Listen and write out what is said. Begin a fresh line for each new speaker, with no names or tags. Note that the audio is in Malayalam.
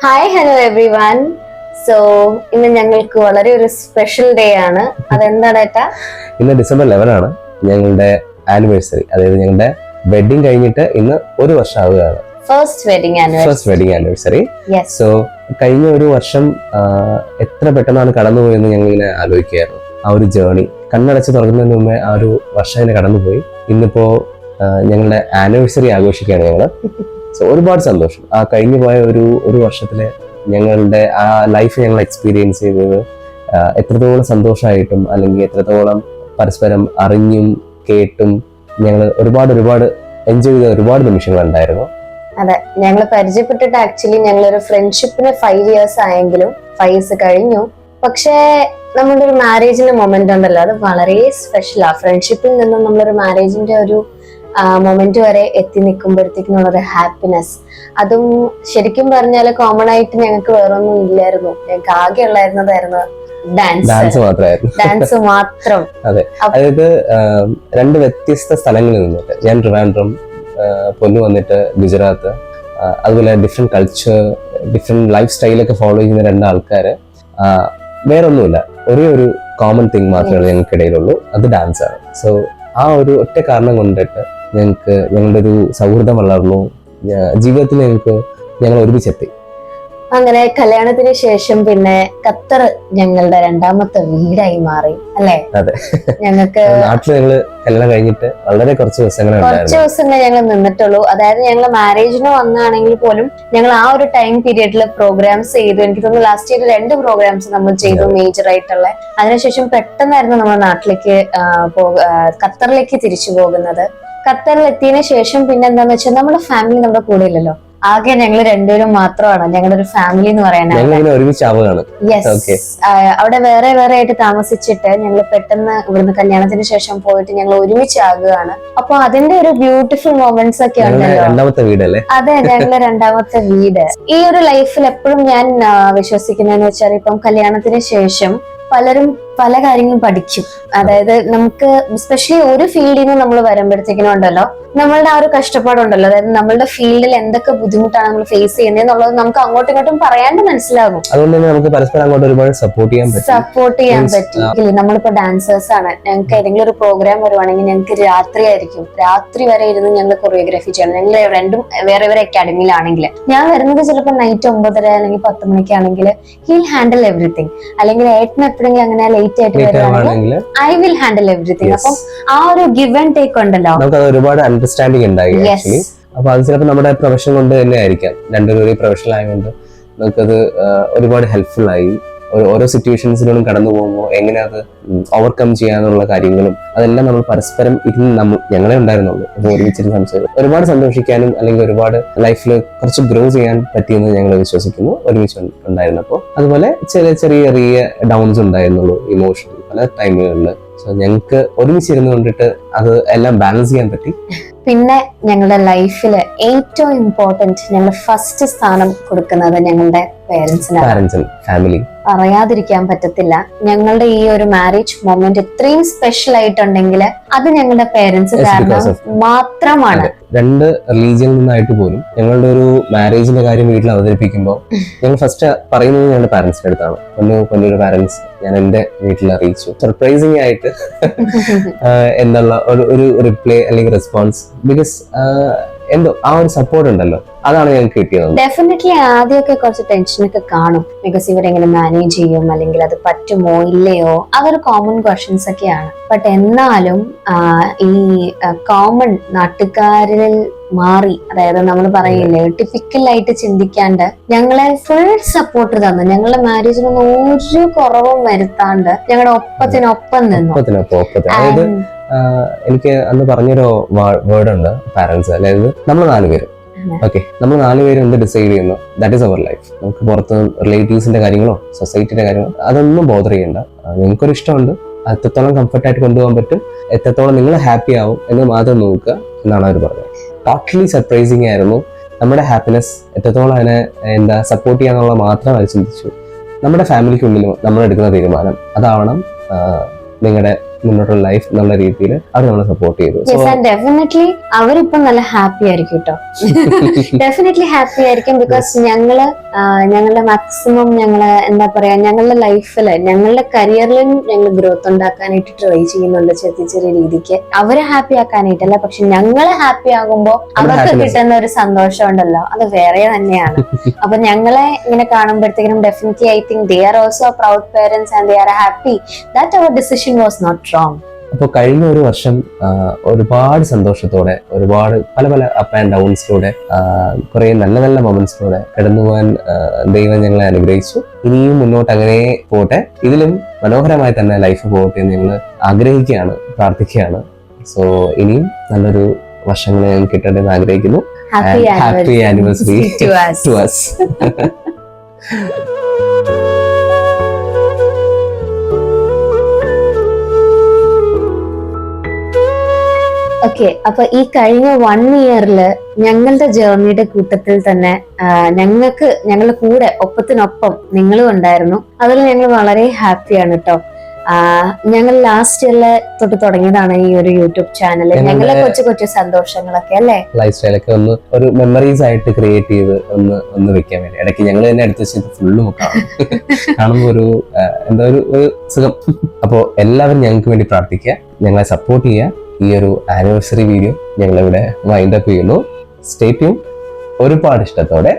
Hi hello every one. So ഇന്ന് ഞങ്ങൾക്ക് വളരെ ഒരു സ്പെഷ്യൽ ഡേ ആണ്. അതെന്താണ് ഏട്ടാ?
ഇന്ന് ഡിസംബർ 11 ആണ് ഞങ്ങളുടെ ആനിവേഴ്സറി. അതായത് ഞങ്ങളുടെ വെഡിങ് കഴിഞ്ഞിട്ട് ഇന്ന് ഒരു വർഷം ആവുകയാണ്.
First wedding
anniversary. സോ കഴിഞ്ഞ ഒരു വർഷം എത്ര പെട്ടെന്നാണ് കടന്നുപോയെന്ന് ഞങ്ങൾ ഇങ്ങനെ ആലോചിക്കുകയായിരുന്നു. ആ ഒരു ജേർണി കണ്ണടച്ച് തുറക്കുന്നതിന് മുമ്പേ ആ ഒരു വർഷം ഇങ്ങനെ കടന്നുപോയി. ഇന്നിപ്പോ ഞങ്ങളുടെ ആനിവേഴ്സറി ആഘോഷിക്കുകയാണ് ഞങ്ങള്. സോ ഒരുപാട് സന്തോഷം. ആ കഴിഞ്ഞു പോയ ഒരു വർഷത്തിലെ ഞങ്ങളുടെ ആ ലൈഫ് ഞങ്ങൾ എക്സ്പീരിയൻസ് ചെയ്തത് എത്രത്തോളം സന്തോഷമായിട്ടും അല്ലെങ്കിൽ എത്രത്തോളം പരസ്പരം അറിഞ്ഞും കേട്ടും ഞങ്ങൾ ഒരുപാട് എൻജോയ് ചെയ്ത ഒരുപാട് നിമിഷങ്ങൾ ഉണ്ടായിരുന്നു.
അതെ, ഞങ്ങൾ പരിചയപ്പെട്ടിട്ട് ആക്ച്വലി ഞങ്ങളൊരു ഫ്രണ്ട്ഷിപ്പിന് 5 years ആയെങ്കിലും 5 years കഴിഞ്ഞു. പക്ഷേ നമ്മുടെ ഒരു മാരേജിന്റെ മൊമെന്റ് ഉണ്ടല്ലോ, അത് വളരെ സ്പെഷ്യലാ. ഫ്രണ്ട്ഷിപ്പിൽ നിന്നും നമ്മളൊരു മാരേജിന്റെ ഒരു മൊമെന്റ് വരെ എത്തി നിൽക്കുമ്പോഴത്തേക്കിനുള്ളൊരു ഹാപ്പിനെസ്, അതും ശരിക്കും പറഞ്ഞാൽ കോമൺ ആയിട്ട് ഞങ്ങൾക്ക് വേറൊന്നും ഇല്ലായിരുന്നു. ഞങ്ങൾക്ക് ആകെ ഉള്ളായിരുന്നതായിരുന്നു ഡാൻസ് മാത്രം.
അതെ, അതായത് രണ്ട് വ്യത്യസ്ത സ്ഥലങ്ങളിൽ നിന്നിട്ട്, ഞാൻ ട്രിവാൻഡ്രം, പൊന്നു വന്നിട്ട് ഗുജറാത്ത്, അതുപോലെ ഡിഫറെന്റ് കൾച്ചർ, ഡിഫറെന്റ് ലൈഫ് സ്റ്റൈലൊക്കെ ഫോളോ ചെയ്യുന്ന രണ്ട് ആൾക്കാര്. വേറൊന്നുമില്ല, ഒരേ ഒരു കോമൺ തിങ് മാത്രമേ ഞങ്ങൾക്കിടയിലുള്ളൂ, അത് ഡാൻസ് ആണ്. സോ ആ ഒരു ഒറ്റ കാരണം കൊണ്ടിട്ട് ഞങ്ങളുടെ ഒരു സൗഹൃദം വളർന്നു. ജീവിതത്തിൽ ഞങ്ങൾ ഒരുമിച്ചെത്തി.
അങ്ങനെ കല്യാണത്തിന് ശേഷം പിന്നെ ഖത്തർ ഞങ്ങളുടെ രണ്ടാമത്തെ വീടായി മാറി അല്ലേ?
അതെ,
ഞങ്ങൾക്ക്
നാട്ടിൽ ഞങ്ങള് കല്യാണം കഴിഞ്ഞിട്ട് വളരെ കുറച്ച്
ദിവസങ്ങൾ ഞങ്ങൾ നിന്നിട്ടുള്ളൂ. അതായത് ഞങ്ങൾ മാരേജിന് വന്നാണെങ്കിൽ പോലും ഞങ്ങൾ ആ ഒരു ടൈം പീരിയഡിൽ പ്രോഗ്രാംസ് ചെയ്തു. എനിക്ക് തോന്നുന്നു ലാസ്റ്റ് ഇയർ 2 പ്രോഗ്രാംസ് നമ്മൾ ചെയ്തു, മേജർ ആയിട്ടുള്ള. അതിനുശേഷം പെട്ടെന്നായിരുന്നു നമ്മൾ നാട്ടിലേക്ക് ഖത്തറിലേക്ക് തിരിച്ചു പോകുന്നത്. ഖത്തറിൽ എത്തിയതിനു ശേഷം പിന്നെ എന്താന്ന് വെച്ചാൽ നമ്മുടെ ഫാമിലി നമ്മുടെ കൂടെ ഇല്ലല്ലോ. ആകെ ഞങ്ങൾ രണ്ടുപേരും മാത്രമാണ് ഞങ്ങളുടെ ഒരു ഫാമിലി എന്ന് പറയാനായിട്ട്. യെസ്, അവിടെ വേറെ ആയിട്ട് താമസിച്ചിട്ട് ഞങ്ങൾ പെട്ടെന്ന് ഇവിടുന്ന് കല്യാണത്തിന് ശേഷം പോയിട്ട് ഞങ്ങൾ ഒരുമിച്ചാകുകയാണ്. അപ്പൊ അതിന്റെ ഒരു ബ്യൂട്ടിഫുൾ മൊമെന്റ്സ് ഒക്കെ ഉണ്ടല്ലോ. അതെ, ഞങ്ങളുടെ രണ്ടാമത്തെ വീട്. ഈ ഒരു ലൈഫിൽ എപ്പോഴും ഞാൻ വിശ്വസിക്കുന്നതെന്ന് വെച്ചാൽ, ഇപ്പം കല്യാണത്തിന് ശേഷം പലരും പല കാര്യങ്ങളും പഠിക്കും. അതായത് നമുക്ക് സ്പെഷ്യലി ഒരു ഫീൽഡിൽ നിന്ന് നമ്മൾ വരുമ്പോഴത്തേക്കിനും ഉണ്ടല്ലോ, നമ്മളുടെ ആ ഒരു കഷ്ടപ്പാടുണ്ടല്ലോ, അതായത് നമ്മളുടെ ഫീൽഡിൽ എന്തൊക്കെ ബുദ്ധിമുട്ടാണ് നമ്മൾ ഫേസ് ചെയ്യുന്നത് എന്നുള്ളത് നമുക്ക് അങ്ങോട്ടും ഇങ്ങോട്ടും പറയാണ്ട് മനസ്സിലാകും.
അതുകൊണ്ട് തന്നെ നമുക്ക് പരസ്പരം അങ്ങോട്ട് ഒരുപാട് സപ്പോർട്ട് ചെയ്യാൻ പറ്റും.
നമ്മളിപ്പോ ഡാൻസേഴ്സ് ആണ്, ഞങ്ങൾക്ക് ഏതെങ്കിലും ഒരു പ്രോഗ്രാം വരുവാണെങ്കിൽ ഞങ്ങൾക്ക് രാത്രി വരെ ഇരുന്ന് ഞങ്ങൾ കൊറിയോഗ്രാഫി ചെയ്യണം. ഞങ്ങൾ രണ്ടും വേറെ അക്കാഡമിയിലാണെങ്കിൽ ഞാൻ വരുന്നത് ചിലപ്പോൾ നൈറ്റ് 9:30 അല്ലെങ്കിൽ 10 മണിക്കാണെങ്കിൽ ഹീൽ ഹാൻഡിൽ എവറിത്തിങ്. അല്ലെങ്കിൽ ഏട്ടൻ എപ്പോഴെങ്കിലും അങ്ങനെ ലേറ്റ് ആയിട്ട് വരുവാണെങ്കിൽ ഐ വിൽ ഹാൻഡിൽ എവറിത്തിങ്. അപ്പം ആ ഒരു ഗിവ് ആൻഡ് ടേക്ക് ഉണ്ടല്ലോ,
ഒരുപാട് അണ്ടർസ്റ്റാൻഡിങ് ഉണ്ടായി. അപ്പൊ അത് ചിലപ്പോൾ നമ്മുടെ പ്രൊഫഷൻ കൊണ്ട് തന്നെ ആയിരിക്കാം. രണ്ടുപേരും പ്രൊഫഷണൽ ആയതുകൊണ്ട് നമുക്കത് ഒരുപാട് ഹെൽപ്ഫുൾ ആയി. ഓരോ സിറ്റുവേഷൻസിലും കടന്നു പോകുമ്പോൾ എങ്ങനെ അത് ഓവർകം ചെയ്യാനുള്ള കാര്യങ്ങളും അതെല്ലാം നമ്മൾ പരസ്പരം ഞങ്ങളെ ഉണ്ടായിരുന്നുള്ളൂ. അപ്പൊ ഒരുമിച്ചിരുന്ന് സംസാരിക്കും, ഒരുപാട് സന്തോഷിക്കാനും അല്ലെങ്കിൽ ഒരുപാട് ലൈഫിൽ കുറച്ച് ഗ്രോ ചെയ്യാൻ പറ്റിയെന്ന് ഞങ്ങൾ വിശ്വസിക്കുന്നു ഒരുമിച്ച് ഉണ്ടായിരുന്നപ്പോൾ. അതുപോലെ ചെറിയ ഡൗൺസ് ഉണ്ടായിരുന്നുള്ളൂ ഇമോഷണലി പല ടൈമുകളിൽ. സോ ഞങ്ങൾക്ക് ഒരുമിച്ചിരുന്ന് കൊണ്ടിട്ട് അത് എല്ലാം ബാലൻസ് ചെയ്യാൻ പറ്റി.
പിന്നെ ഞങ്ങളുടെ ലൈഫില് ഏറ്റവും ഇമ്പോർട്ടന്റ്, ഞങ്ങൾ ഫസ്റ്റ് സ്ഥാനം കൊടുക്കുന്നത് ഞങ്ങളുടെ പേരൻസിനാണ്.
ഫാമിലി
പറയാതിരിക്കാൻ പറ്റത്തില്ല. ഞങ്ങളുടെ ഈ ഒരു മാരേജ് മൊമെന്റ് ഇത്രയും സ്പെഷ്യൽ ആയിട്ടുണ്ടെങ്കിൽ അത് ഞങ്ങളുടെ പേരൻസ് കാരണം മാത്രമാണ്.
രണ്ട് റിലീജിയനിൽ നിന്നായിട്ട് പോലും ഞങ്ങളുടെ ഒരു മാരേജിന്റെ കാര്യം വീട്ടിൽ അവതരിപ്പിക്കുമ്പോൾ ഞങ്ങൾ ഫസ്റ്റ് പറയുന്നത് ഞങ്ങളുടെ പാരന്റ്സിന്റെ അടുത്താണ്. പൊന്നൊരു പാരന്റ്സ് ഞാൻ എന്റെ വീട്ടിൽ അറിയിച്ചു. സർപ്രൈസിങ് ആയിട്ട് എന്നുള്ള ഒരു റിപ്ലൈ അല്ലെങ്കിൽ റെസ്പോൺസ്, ബിക്കോസ് എന്തോ ആ ഒരു സപ്പോർട്ട് ഉണ്ടല്ലോ, അതാണ് ഞങ്ങൾക്ക് കിട്ടിയത്.
ഡെഫിനറ്റ്ലി ആദ്യമൊക്കെ കുറച്ച് ടെൻഷനൊക്കെ കാണും. ബിക്കോസ് ഇവരെങ്ങനെ മാനേജ് ചെയ്യും, അല്ലെങ്കിൽ അത് പറ്റുമോ ഇല്ലയോ, അതൊരു കോമൺ ക്വസ്റ്റ്യൻസ് ഒക്കെയാണ്. ബട്ട് എന്നാലും ഈ കോമൺ നാട്ടുകാരിൽ മാറി, അതായത് നമ്മൾ പറയില്ലേ ടിപ്പിക്കലായിട്ട് ചിന്തിക്കാണ്ട് ഞങ്ങളെ ഫുൾ സപ്പോർട്ട് തന്നു. ഞങ്ങളുടെ മാരേജിനൊന്നും ഒരു കുറവും വരുത്താണ്ട് ഞങ്ങളുടെ ഒപ്പത്തിനൊപ്പം നിന്നു.
എനിക്ക് അന്ന് പറഞ്ഞൊരു വേർഡ് ഉണ്ട് പാരന്റ്സ്, അതായത് നമ്മൾ 4 പേര് നമ്മൾ 4 പേര് എന്ത് ഡിസൈഡ് ചെയ്യുന്നു, ദാറ്റ് ഈസ് അവർ ലൈഫ്. നമുക്ക് പുറത്ത് റിലേറ്റീവ്സിന്റെ കാര്യങ്ങളോ സൊസൈറ്റിയുടെ കാര്യങ്ങളോ അതൊന്നും ബോധർ ചെയ്യണ്ട. നിങ്ങൾക്കൊരു ഇഷ്ടമുണ്ട്, എത്രത്തോളം കംഫർട്ടായിട്ട് കൊണ്ടുപോകാൻ പറ്റും, എത്രത്തോളം നിങ്ങൾ ഹാപ്പി ആവും എന്ന് മാത്രം നോക്കുക എന്നാണ് അവർ പറഞ്ഞത്. ടോട്ടലി സർപ്രൈസിങ് ആയിരുന്നു. നമ്മുടെ ഹാപ്പിനെസ് എത്രത്തോളം അതിനെ സപ്പോർട്ട് ചെയ്യാന്നുള്ളത് മാത്രം അവർ ചിന്തിച്ചു. നമ്മുടെ ഫാമിലിക്കുള്ളിലും നമ്മൾ എടുക്കുന്ന തീരുമാനം അതാവണം നിങ്ങളുടെ മുന്നോട്ടുള്ള ലൈഫ് എന്നുള്ള രീതിയിൽ അവർ നമ്മളെ സപ്പോർട്ട് ചെയ്തു.
ഡെഫിനറ്റ്ലി അവരിപ്പം നല്ല ഹാപ്പി ആയിരിക്കും കേട്ടോ. ഡെഫിനറ്റ്ലി ഹാപ്പി ആയിരിക്കും. ബിക്കോസ് ഞങ്ങളുടെ മാക്സിമം എന്താ പറയാ, ഞങ്ങളുടെ ലൈഫില് ഞങ്ങളുടെ കരിയറിലും ഞങ്ങൾ ഗ്രോത്ത് ഉണ്ടാക്കാനായിട്ട് ട്രൈ ചെയ്യുന്നുണ്ട് ചെറിയ ചെറിയ രീതിക്ക്. അവരെ ഹാപ്പി ആക്കാനായിട്ടല്ല, പക്ഷെ ഞങ്ങളെ ഹാപ്പി ആകുമ്പോ അവർക്ക് കിട്ടുന്ന ഒരു സന്തോഷം ഉണ്ടല്ലോ, അത് വേറെ തന്നെയാണ്. അപ്പൊ ഞങ്ങളെ ഇങ്ങനെ കാണുമ്പോഴത്തേക്കും definitely I think they are also proud parents and they are happy that അവർ ഡിസിഷൻ വാസ് നോട്ട് റോങ്.
അപ്പോൾ കഴിഞ്ഞ ഒരു വർഷം ഒരുപാട് സന്തോഷത്തോടെ, ഒരുപാട് പല പല അപ്പ് ആൻഡ് ഡൗൺസിലൂടെ, കുറെ നല്ല നല്ല മൊമെന്റ്സിലൂടെ കടന്നുപോകാൻ ദൈവം ഞങ്ങളെ അനുഗ്രഹിച്ചു. ഇനിയും മുന്നോട്ട് അങ്ങനെ പോട്ടെ, ഇതിലും മനോഹരമായി തന്നെ ലൈഫ് പോകട്ടെ എന്ന് ഞങ്ങൾ ആഗ്രഹിക്കുകയാണ്, പ്രാർത്ഥിക്കുകയാണ്. സോ ഇനിയും നല്ലൊരു വർഷങ്ങളെ ഞങ്ങൾക്ക് കിട്ടട്ടെ എന്ന് ആഗ്രഹിക്കുന്നു. Happy anniversary to us.
Okay, അപ്പൊ ഈ കഴിഞ്ഞ 1 ഇയറില് ഞങ്ങളുടെ ജേർണിയുടെ കൂട്ടത്തിൽ തന്നെ ഞങ്ങളുടെ കൂടെ ഒപ്പത്തിനൊപ്പം നിങ്ങളും ഉണ്ടായിരുന്നു. അതിൽ ഞങ്ങൾ വളരെ ഹാപ്പിയാണ് കേട്ടോ. ഞങ്ങൾ ലാസ്റ്റ് ഇയറില് തൊട്ട് തുടങ്ങിയതാണ് ഈ ഒരു യൂട്യൂബ് ചാനൽ. ഞങ്ങളെ കൊച്ചു കൊച്ചു സന്തോഷങ്ങളൊക്കെ അല്ലേ,
ലൈഫ് സ്റ്റൈലൊക്കെ ഒന്ന് ഒരു മെമ്മറീസ് ആയിട്ട് ക്രിയേറ്റ് ചെയ്ത് ഒന്ന് വെക്കാൻ വേണ്ടി ഇടയ്ക്ക് ഞങ്ങൾ തന്നെ എടുത്ത് വെച്ച് ഫുള്ളും കാണുമ്പോൾ ഒരു എന്താ ഒരു സുഖം. അപ്പോൾ എല്ലാവരും ഞങ്ങൾക്ക് വേണ്ടി പ്രാർത്ഥിക്കുക, ഞങ്ങളെ സപ്പോർട്ട് ചെയ്യുക. ഈ ഒരു ആനിവേഴ്സറി വീഡിയോ ഞങ്ങളിവിടെ വൈൻഡ് അപ്പ് ചെയ്യുന്നു. Stay tune. ഒരുപാട് ഇഷ്ടത്തോടെ